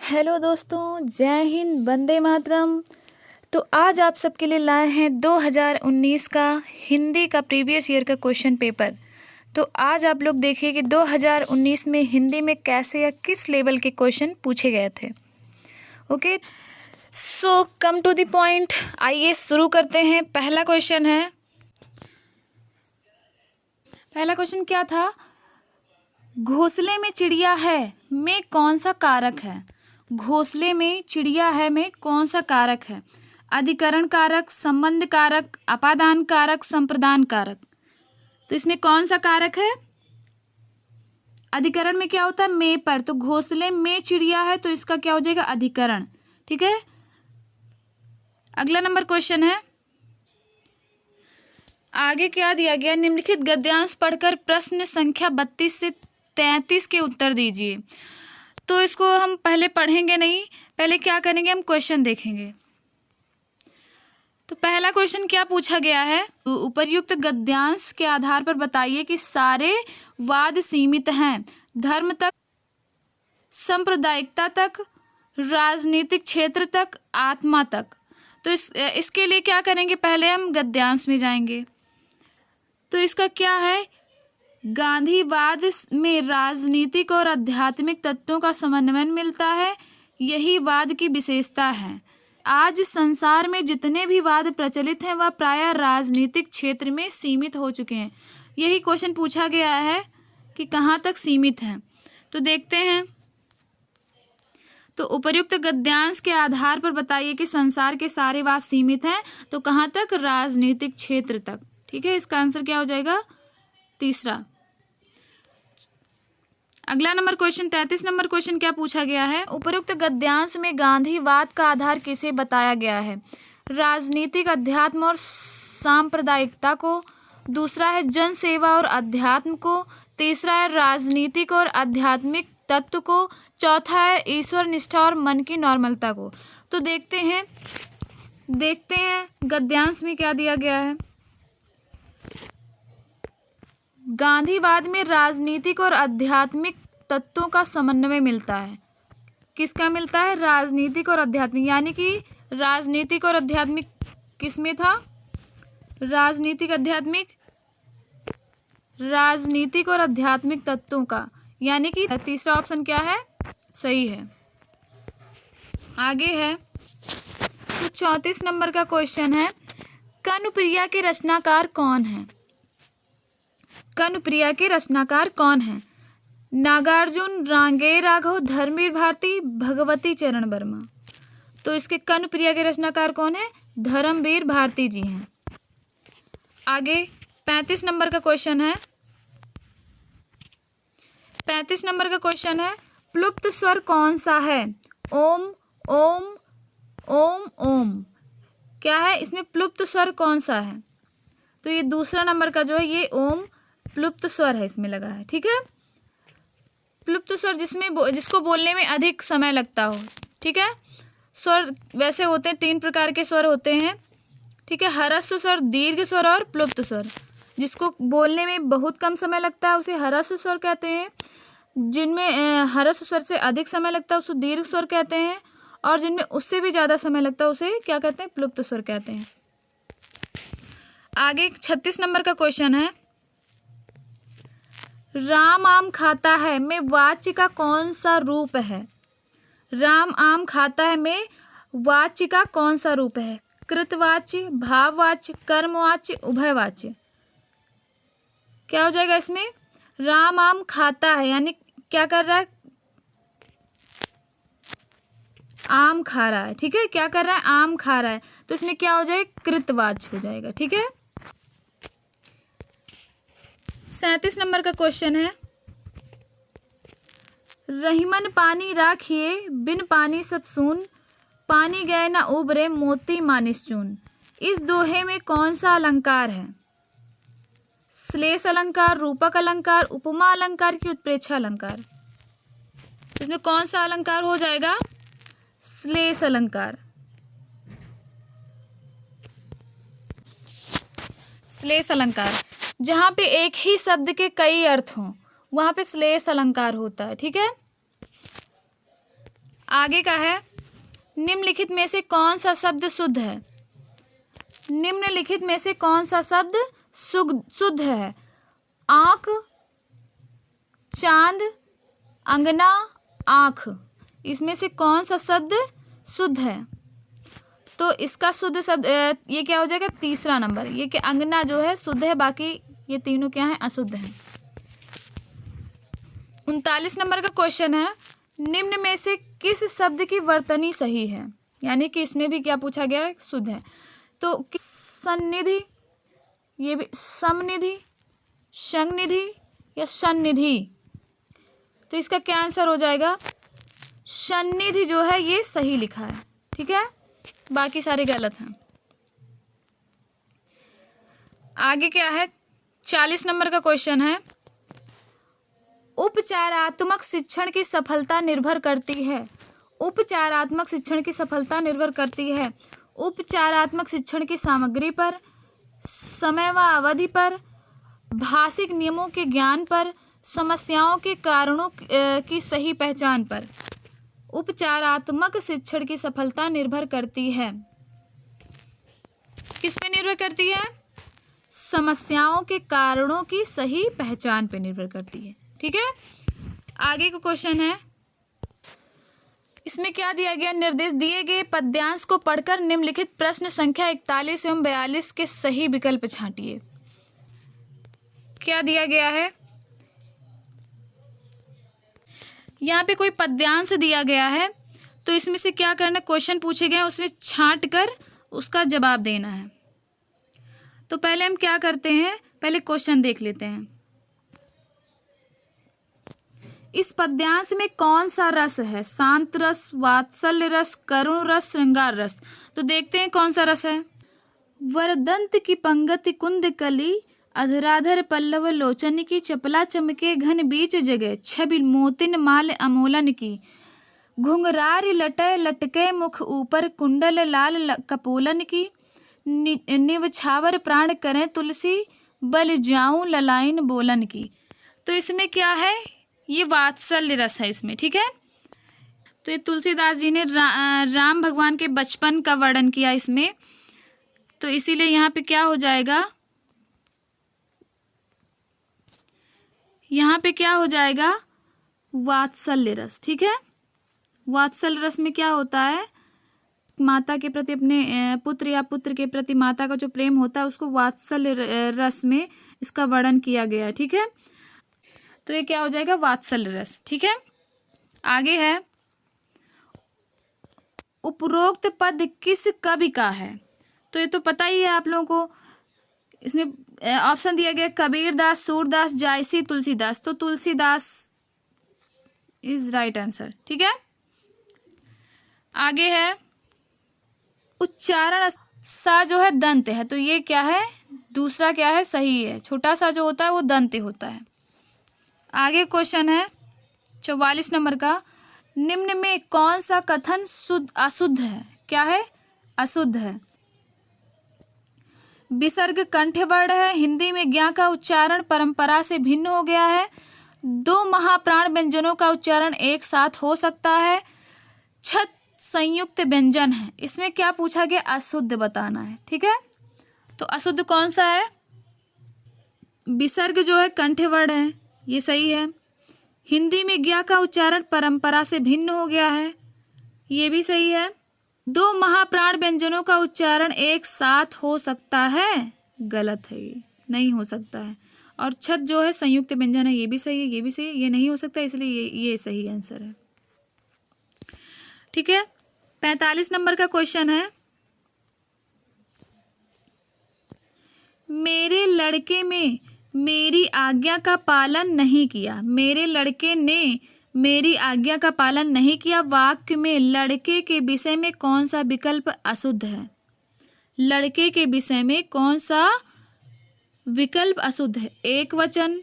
Hello दोस्तों, जय हिंद, वंदे मातरम। तो आज आप सबके लिए लाए हैं 2019 का हिंदी का प्रीवियस ईयर का क्वेश्चन पेपर। तो आज आप लोग देखिए कि 2019 में हिंदी में कैसे या किस लेवल के क्वेश्चन पूछे गए थे। Okay, so come to the point, आइए शुरू करते हैं। पहला क्वेश्चन क्या था? घोंसले में चिड़िया है में कौन सा कारक है? घोंसले में चिड़िया है में कौन सा कारक है? अधिकरण कारक, संबंध कारक, अपादान कारक, संप्रदान कारक। तो इसमें कौन सा कारक है? अधिकरण में क्या होता है? में पर, तो घोंसले में चिड़िया है तो इसका क्या हो जाएगा? अधिकरण। ठीक है, अगला नंबर क्वेश्चन है, आगे क्या दिया गया? निम्नलिखित गद्यांश पढ़कर प्रश्न संख्या 32 से 33 के उत्तर दीजिए। तो इसको हम पहले पढ़ेंगे नहीं, पहले क्या करेंगे, हम क्वेश्चन देखेंगे। तो पहला क्वेश्चन क्या पूछा गया है? उपर्युक्त गद्यांश के आधार पर बताइए कि सारे वाद सीमित हैं धर्म तक, सांप्रदायिकता तक, राजनीतिक क्षेत्र तक, आत्मा तक। तो इसके लिए क्या करेंगे? पहले हम गद्यांश में जाएंगे। तो इसका क्या है? गांधीवाद में राजनीतिक और आध्यात्मिक तत्वों का समन्वय मिलता है, यही वाद की विशेषता है। आज संसार में जितने भी वाद प्रचलित हैं वह प्रायः राजनीतिक क्षेत्र में सीमित हो चुके हैं। यही क्वेश्चन पूछा गया है कि कहाँ तक सीमित हैं। तो देखते हैं। तो उपर्युक्त गद्यांश के आधार पर बताइए कि संसार के सारे वाद सीमित हैं, तो कहाँ तक? राजनीतिक क्षेत्र तक। ठीक है, इसका आंसर क्या हो जाएगा? तीसरा। अगला नंबर क्वेश्चन 33 नंबर क्वेश्चन क्या पूछा गया है? उपरोक्त गद्यांश में गांधीवाद का आधार किसे बताया गया है? राजनीतिक अध्यात्म और सांप्रदायिकता को, दूसरा है जन सेवा और अध्यात्म को, तीसरा है राजनीतिक और आध्यात्मिक तत्व को, चौथा है ईश्वर निष्ठा और मन की नॉर्मलता को। तो देखते हैं गद्यांश में क्या दिया गया है। गांधीवाद में राजनीतिक और आध्यात्मिक तत्वों का समन्वय मिलता है। किसका मिलता है? राजनीतिक और आध्यात्मिक, यानी कि राजनीतिक और आध्यात्मिक किसमें था? राजनीतिक और आध्यात्मिक तत्वों का, यानी कि तीसरा ऑप्शन क्या है? सही है। आगे है, तो 34 नंबर का क्वेश्चन है, कनुप्रिया के रचनाकार कौन है? कनुप्रिया के रचनाकार कौन है? नागार्जुन, रांगेय राघव, धर्मवीर भारती, भगवती चरण वर्मा। तो इसके कनुप्रिया के रचनाकार कौन है? धर्मवीर भारती जी हैं। आगे 35 नंबर का क्वेश्चन है। 35 नंबर का क्वेश्चन है, प्लुप्त स्वर कौन सा है? ओम, ओम, ओम, ओम। क्या है इसमें? प्लुप्त स्वर कौन सा है? तो ये दूसरा नंबर का जो है, ये ओम प्लुप्त स्वर है, इसमें लगा है। ठीक है, प्लुप्त स्वर जिसको बोलने में अधिक समय लगता हो। ठीक है, स्वर वैसे होते हैं, 3 प्रकार के स्वर होते हैं। ठीक है, ह्रस्व स्वर, दीर्घ स्वर और प्लुप्त स्वर। जिसको बोलने में बहुत कम समय लगता है उसे ह्रस्व स्वर कहते हैं, जिनमें ह्रस्व स्वर से अधिक समय लगता है उसको दीर्घ स्वर कहते हैं, और जिनमें उससे भी ज़्यादा समय लगता है उसे क्या कहते हैं? प्लुप्त स्वर कहते हैं। आगे 36 नंबर का क्वेश्चन है, राम आम खाता है में वाच्य का कौन सा रूप है? राम आम खाता है में वाच्य का कौन सा रूप है? कृतवाच्य, भाववाच्य, कर्मवाच्य, उभयवाच्य। क्या हो जाएगा इसमें? राम आम खाता है यानी क्या कर रहा है? आम खा रहा है। ठीक है, क्या कर रहा है? आम खा रहा है। तो इसमें क्या हो जाएगा? कृतवाच्य हो जाएगा। ठीक है, 37 नंबर का क्वेश्चन है, रहीमन पानी राखिए बिन पानी सब सून, पानी गए ना उबरे मोती मानिस चून। इस दोहे में कौन सा अलंकार है? श्लेष अलंकार, रूपक अलंकार, उपमा अलंकार की उत्प्रेक्षा अलंकार। इसमें कौन सा अलंकार हो जाएगा? श्लेष अलंकार। श्लेष अलंकार, जहाँ पे एक ही शब्द के कई अर्थ हों वहाँ पे श्लेष अलंकार होता है। ठीक है, आगे का है, निम्नलिखित में से कौन सा शब्द शुद्ध है? निम्नलिखित में से कौन सा शब्द शुद्ध है? आँख, चांद, अंगना, आँख, इसमें से कौन सा शब्द शुद्ध है? तो इसका शुद्ध शब्द ये क्या हो जाएगा? तीसरा नंबर, ये कि अंगना जो है शुद्ध है, बाकी ये तीनों क्या है? अशुद्ध हैं। 39 नंबर का क्वेश्चन है, निम्न में से किस शब्द की वर्तनी सही है? यानी कि इसमें भी क्या पूछा गया है? शुद्ध है। तो सन्निधि, ये भी समनिधि, संनिधि या सन्निधि? तो इसका क्या आंसर हो जाएगा? सन्निधि जो है ये सही लिखा है, ठीक है, बाकी सारे गलत हैं। आगे क्या है? 40 नंबर का क्वेश्चन है, उपचारात्मक शिक्षण की सफलता निर्भर करती है। उपचारात्मक शिक्षण की सफलता निर्भर करती है उपचारात्मक शिक्षण की सामग्री पर, समय व अवधि पर, भाषिक नियमों के ज्ञान पर, समस्याओं के कारणों की सही पहचान पर। उपचारात्मक शिक्षण की सफलता निर्भर करती है, किस पे निर्भर करती है? समस्याओं के कारणों की सही पहचान पे निर्भर करती है, ठीक है। आगे का क्वेश्चन है, इसमें क्या दिया गया? निर्देश दिए गए पद्यांश को पढ़कर निम्नलिखित प्रश्न संख्या 41 एवं 42 के सही विकल्प छांटिए। क्या दिया गया है? यहाँ पे कोई पद्यांश दिया गया है, तो इसमें से क्या करना? क्वेश्चन पूछे गए उसमें छांट कर उसका जवाब देना है। तो पहले हम क्या करते हैं, पहले क्वेश्चन देख लेते हैं। इस पद्यांश में कौन सा रस है? शांत रस, वात्सल्य रस, करुण रस, श्रृंगार रस। तो देखते हैं कौन सा रस है। वरदंत की पंगति कुंद कली, अधराधर पल्लव लोचन की, चपला चमके घन बीच जगह, छबि मोतिन माल अमोलन की, घुंघरारी लटय लटके मुख ऊपर, कुंडल लाल कपोलन की, निवछावर प्राण करें तुलसी, बल जाऊं ललाइन बोलन की। तो इसमें क्या है? ये वात्सल्य रस है इसमें, ठीक है। तो ये तुलसीदास जी ने राम भगवान के बचपन का वर्णन किया इसमें, तो इसीलिए यहाँ पे क्या हो जाएगा? यहाँ पे क्या हो जाएगा? वात्सल्य रस, ठीक है। वात्सल्य रस में क्या होता है? माता के प्रति, अपने पुत्र या पुत्र के प्रति माता का जो प्रेम होता है उसको वात्सल्य रस में इसका वर्णन किया गया है, ठीक है। तो ये क्या हो जाएगा? वात्सल्य रस, ठीक है। आगे है, उपरोक्त पद किस कवि का है? तो ये तो पता ही है आप लोगों को। इसमें ऑप्शन दिया गया कबीरदास, सूरदास, जायसी, तुलसीदास। तो तुलसीदास इज राइट आंसर, ठीक है। आगे है, उच्चारण सा जो है दंत है, तो ये क्या है? दूसरा क्या है? सही है। छोटा सा जो होता है वो दंत होता है। आगे क्वेश्चन है 44 नंबर का, निम्न में कौन सा कथन अशुद्ध है? क्या है? अशुद्ध है। विसर्ग कंठवर्ण है, हिंदी में ज्ञा का उच्चारण परंपरा से भिन्न हो गया है, दो महाप्राण व्यंजनों का उच्चारण एक साथ हो सकता है, छत संयुक्त व्यंजन है। इसमें क्या पूछा गया? अशुद्ध बताना है, ठीक है। तो अशुद्ध कौन सा है? विसर्ग जो है कंठवर्ण है, ये सही है। हिंदी में ज्ञा का उच्चारण परंपरा से भिन्न हो गया है, ये भी सही है। दो महाप्राण व्यंजनों का उच्चारण एक साथ हो सकता है, गलत है, ये नहीं हो सकता है। और छत जो है संयुक्त व्यंजन है, ये भी सही है, ये भी सही है, ये नहीं हो सकता, इसलिए ये सही आंसर है, ठीक है। 45 नंबर का क्वेश्चन है, मेरे लड़के में मेरी आज्ञा का पालन नहीं किया। मेरे लड़के ने मेरी आज्ञा का पालन नहीं किया। वाक्य में लड़के के विषय में कौन सा विकल्प अशुद्ध है? लड़के के विषय में कौन सा विकल्प अशुद्ध है? एक वचन,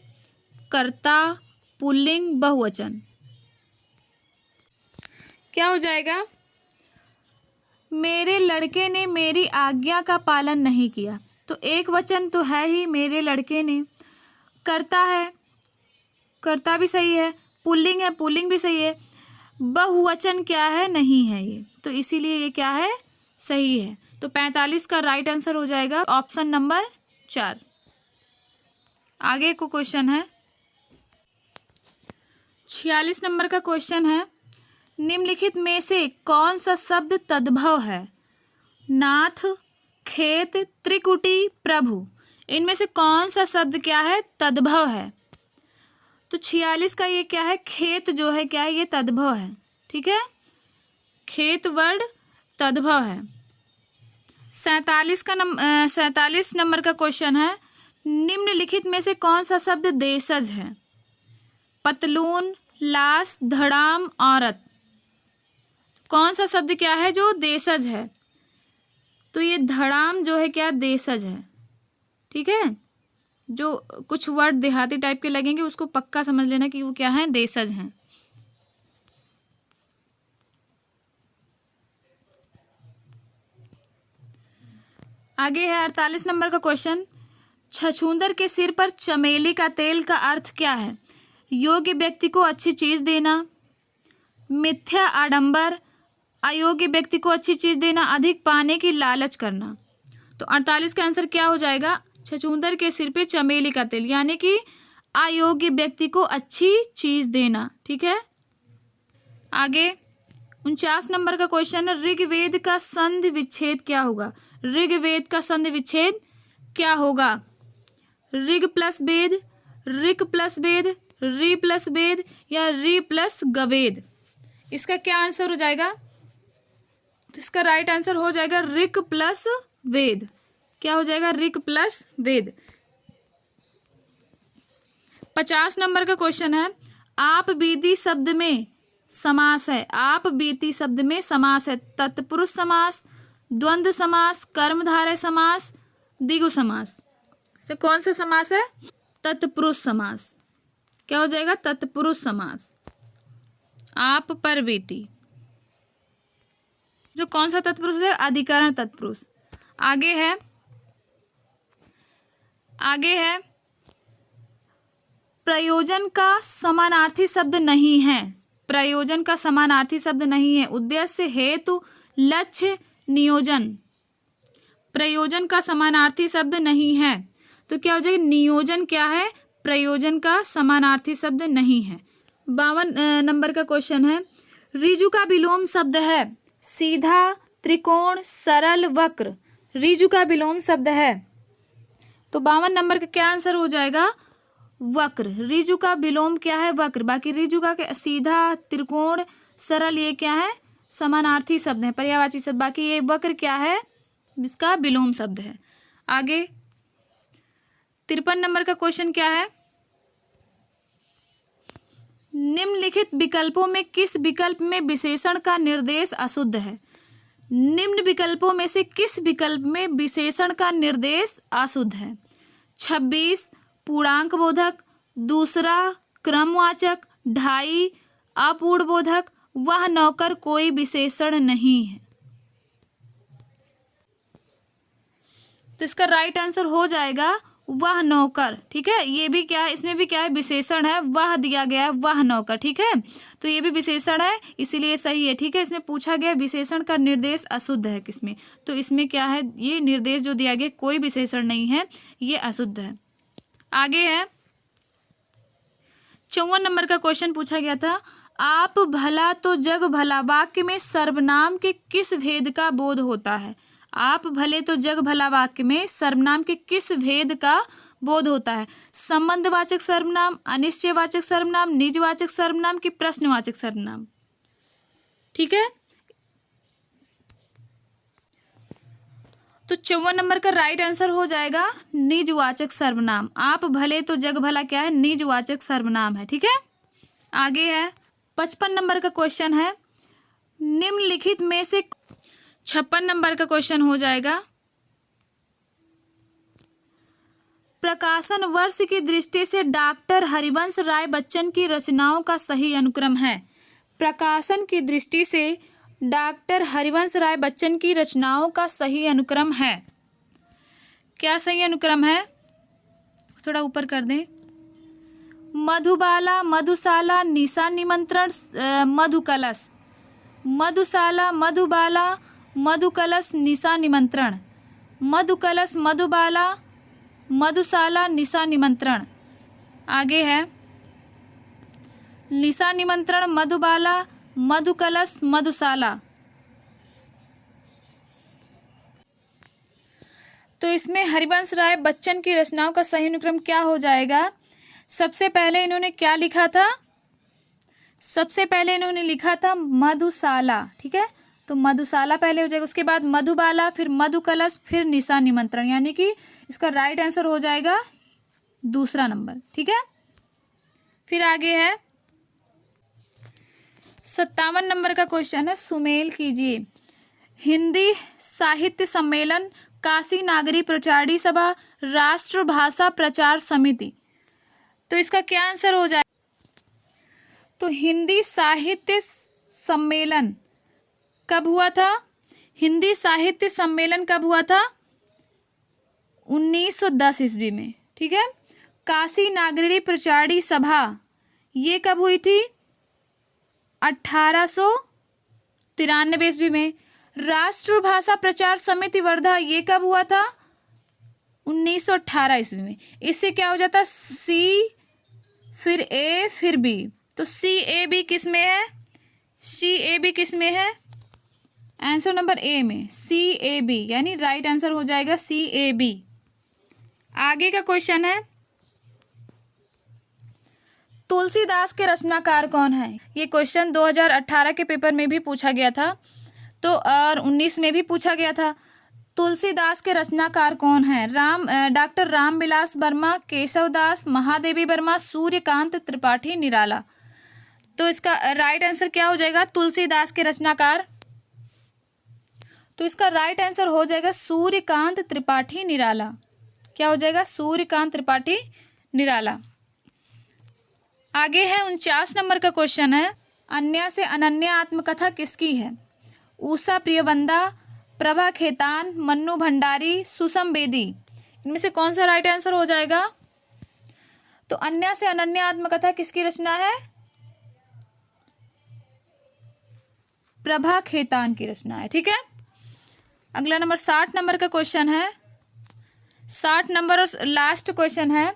कर्ता, पुल्लिंग, बहुवचन। क्या हो जाएगा? मेरे लड़के ने मेरी आज्ञा का पालन नहीं किया, तो एक वचन तो है ही, मेरे लड़के ने। कर्ता है, कर्ता भी सही है। पुल्लिंग है, पुल्लिंग भी सही है। बहुवचन क्या है, नहीं है ये, तो इसीलिए ये क्या है, सही है। तो 45 का राइट आंसर हो जाएगा ऑप्शन नंबर 4। आगे को क्वेश्चन है 46 नंबर का क्वेश्चन है, निम्नलिखित में से कौन सा शब्द तद्भव है? नाथ, खेत, त्रिकुटी, प्रभु, इनमें से कौन सा शब्द क्या है, तद्भव है? तो 46 का ये क्या है, खेत जो है क्या है, ये तद्भव है। ठीक है, खेत वर्ड तद्भव है। 47 नंबर का क्वेश्चन है, निम्नलिखित में से कौन सा शब्द देशज है? पतलून, लाश, धड़ाम, औरत, कौन सा शब्द क्या है जो देशज है? तो ये धड़ाम जो है क्या, देशज है। ठीक है, जो कुछ वर्ड देहाती टाइप के लगेंगे उसको पक्का समझ लेना कि वो क्या है, देशज हैं। आगे है 48 नंबर का क्वेश्चन, छछूंदर के सिर पर चमेली का तेल का अर्थ क्या है? योग्य व्यक्ति को अच्छी चीज देना, मिथ्या आडंबर, अयोग्य व्यक्ति को अच्छी चीज देना, अधिक पाने की लालच करना। तो 48 का आंसर क्या हो जाएगा, छछूंदर के सिर पे चमेली का तेल, यानी कि अयोग्य व्यक्ति को अच्छी चीज देना। ठीक है, आगे 49 नंबर का क्वेश्चन है, ऋग्वेद का संधि विच्छेद क्या होगा? ऋग्वेद का संधि विच्छेद क्या होगा? ऋग प्लस वेद, ऋक प्लस वेद, रि प्लस वेद या रि प्लस गवेद, इसका क्या आंसर हो जाएगा? तो इसका राइट आंसर हो जाएगा ऋक प्लस वेद। क्या हो जाएगा, ऋक प्लस वेद। 50 नंबर का क्वेश्चन है, आप बीती शब्द में समास है। आप बीती शब्द में समास है, तत्पुरुष समास, द्वंद्व समास, कर्मधारय समास, द्विगु समास। इसमें कौन सा समास है, तत्पुरुष समास। क्या हो जाएगा, तत्पुरुष समास। आप पर बीती, जो कौन सा तत्पुरुष है, अधिकरण तत्पुरुष। आगे है प्रयोजन का समानार्थी शब्द नहीं है। प्रयोजन का समानार्थी शब्द नहीं है, उद्देश्य, हेतु, लक्ष्य, नियोजन। प्रयोजन का समानार्थी शब्द नहीं है, तो क्या हो जाएगा, नियोजन क्या है, प्रयोजन का समानार्थी शब्द नहीं है। 52 नंबर का क्वेश्चन है, ऋजु का विलोम शब्द है सीधा, त्रिकोण, सरल, वक्र। ऋजु का विलोम शब्द है, तो 52 नंबर का क्या आंसर हो जाएगा, वक्र। ऋजु का विलोम क्या है, वक्र। बाकी ऋजु का सीधा, त्रिकोण, सरल, ये क्या है, समानार्थी शब्द है, पर्यायवाची शब्द। बाकी ये वक्र क्या है, इसका विलोम शब्द है। आगे 53 नंबर का क्वेश्चन क्या है, निम्नलिखित विकल्पों में किस विकल्प में विशेषण का निर्देश अशुद्ध है? निम्न विकल्पों में से किस विकल्प में विशेषण का निर्देश अशुद्ध है? 26 पूर्णांक बोधक, दूसरा क्रमवाचक, ढाई अपूर्ण बोधक, वह नौकर कोई विशेषण नहीं है। तो इसका राइट आंसर हो जाएगा वह नौकर। ठीक है, ये भी क्या है, इसमें भी क्या है, विशेषण है, वह दिया गया है, वह नौकर। ठीक है, तो ये भी विशेषण है, इसीलिए सही है। ठीक है, इसमें पूछा गया विशेषण का निर्देश अशुद्ध है किसमें, तो इसमें क्या है, ये निर्देश जो दिया गया कोई विशेषण नहीं है, ये अशुद्ध है। आगे है 54 नंबर का क्वेश्चन पूछा गया था, आप भला तो जग भला वाक्य में सर्वनाम के किस भेद का बोध होता है? आप भले तो जग भला वाक्य में सर्वनाम के किस भेद का बोध होता है? संबंधवाचक सर्वनाम, अनिश्चयवाचक सर्वनाम, निजवाचक सर्वनाम की प्रश्नवाचक सर्वनाम। ठीक है, तो 54 नंबर का राइट आंसर हो जाएगा निजवाचक सर्वनाम। आप भले तो जग भला क्या है, निजवाचक सर्वनाम है। ठीक है, आगे है 55 नंबर का क्वेश्चन है, निम्नलिखित में से 56 नंबर का क्वेश्चन हो जाएगा, प्रकाशन वर्ष की दृष्टि से डॉक्टर हरिवंश राय बच्चन की रचनाओं का सही अनुक्रम है। प्रकाशन की दृष्टि से डॉक्टर हरिवंश राय बच्चन की रचनाओं का सही अनुक्रम है। क्या सही अनुक्रम है, थोड़ा ऊपर कर दें, मधुबाला, मधुशाला, निशा निमंत्रण, मधुकलश। मधुशाला, मधुबाला, मधुकलश, निशा निमंत्रण। मधुकलश, मधुबाला, मधुशाला, निशा निमंत्रण। आगे है निशा निमंत्रण, मधुबाला, मधुकलश, मधुशाला। तो इसमें हरिवंश राय बच्चन की रचनाओं का सही अनुक्रम क्या हो जाएगा? सबसे पहले इन्होंने क्या लिखा था? सबसे पहले इन्होंने लिखा था मधुशाला, ठीक है, तो मधुशाला पहले हो जाएगा, उसके बाद मधुबाला, फिर मधुकलश, फिर निशा निमंत्रण, यानी कि इसका राइट आंसर हो जाएगा दूसरा नंबर, ठीक है। फिर आगे है 57 नंबर का क्वेश्चन है, सुमेल कीजिए। हिंदी साहित्य सम्मेलन, काशी नागरी प्रचारी सभा, राष्ट्रभाषा प्रचार समिति। तो इसका क्या आंसर हो जाएगा? तो हिंदी साहित्य सम्मेलन कब हुआ था? हिंदी साहित्य सम्मेलन कब हुआ था? 1910 ईस्वी में, ठीक है। काशी नागरी प्रचारी सभा ये कब हुई थी? 1893 ईस्वी में। राष्ट्रभाषा प्रचार समिति वर्धा ये कब हुआ था? 1918 ईस्वी में। इससे क्या हो जाता? सी, फिर ए, फिर बी। तो सी ए बी किस में है? सी ए बी किस में है? आंसर नंबर ए में, सी ए बी, यानी राइट आंसर हो जाएगा सी ए बी। आगे का क्वेश्चन है, तुलसीदास के रचनाकार कौन है? ये क्वेश्चन 2018 के पेपर में भी पूछा गया था, तो और 19 में भी पूछा गया था। तुलसीदास के रचनाकार कौन है? डॉक्टर रामविलास वर्मा, केशवदास, महादेवी वर्मा, सूर्यकांत त्रिपाठी, निराला। तो इसका राइट आंसर क्या हो जाएगा? तुलसीदास के रचनाकार, तो इसका राइट आंसर हो जाएगा सूर्यकांत त्रिपाठी निराला। क्या हो जाएगा? सूर्यकांत त्रिपाठी निराला। आगे है 49 नंबर का क्वेश्चन है, अन्या से अनन्य आत्मकथा किसकी है? उषा प्रियवंदा, प्रभा खेतान, मन्नू भंडारी, सुषम बेदी। इनमें से कौन सा राइट आंसर हो जाएगा? तो अन्या से अनन्य आत्मकथा किसकी रचना है? प्रभा खेतान की रचना है, ठीक है। अगला नंबर 60 नंबर का क्वेश्चन है, 60 नंबर और लास्ट क्वेश्चन है,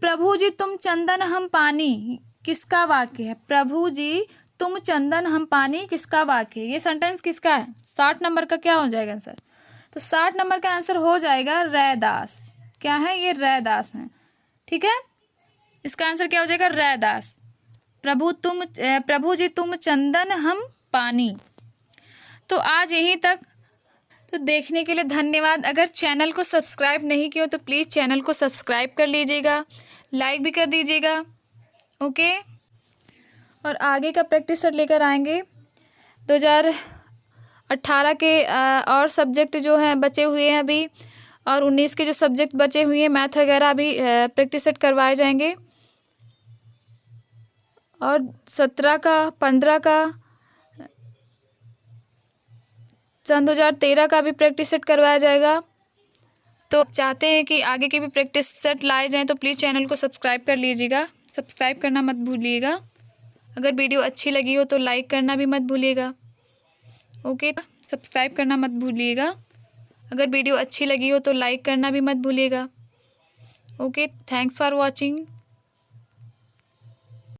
प्रभु जी तुम चंदन हम पानी किसका वाक्य है? प्रभु जी तुम चंदन हम पानी किसका वाक्य है? ये सेंटेंस किसका है? 60 नंबर का क्या हो जाएगा आंसर? तो 60 नंबर का आंसर हो जाएगा रैदास। क्या है? ये रैदास है, ठीक है। इसका आंसर क्या हो जाएगा? रैदास। प्रभु जी तुम चंदन हम पानी। तो आज यहीं तक। तो देखने के लिए धन्यवाद। अगर चैनल को सब्सक्राइब नहीं किया तो प्लीज़ चैनल को सब्सक्राइब कर लीजिएगा, लाइक भी कर दीजिएगा, ओके। और आगे का प्रैक्टिस सेट लेकर आएंगे 2018 के और सब्जेक्ट जो हैं बचे हुए हैं अभी, और 19 के जो सब्जेक्ट बचे हुए हैं मैथ वगैरह अभी प्रैक्टिस सेट करवाए जाएंगे, और 17 का, 15 का, सन 2013 का भी प्रैक्टिस सेट करवाया जाएगा। तो चाहते हैं कि आगे के भी प्रैक्टिस सेट लाए जाएं तो प्लीज़ चैनल को सब्सक्राइब कर लीजिएगा, सब्सक्राइब करना मत भूलिएगा। अगर वीडियो अच्छी लगी हो तो लाइक करना भी मत भूलिएगा, ओके। सब्सक्राइब करना मत भूलिएगा। अगर वीडियो अच्छी लगी हो तो लाइक करना भी मत भूलिएगा, ओके। Thanks for watching.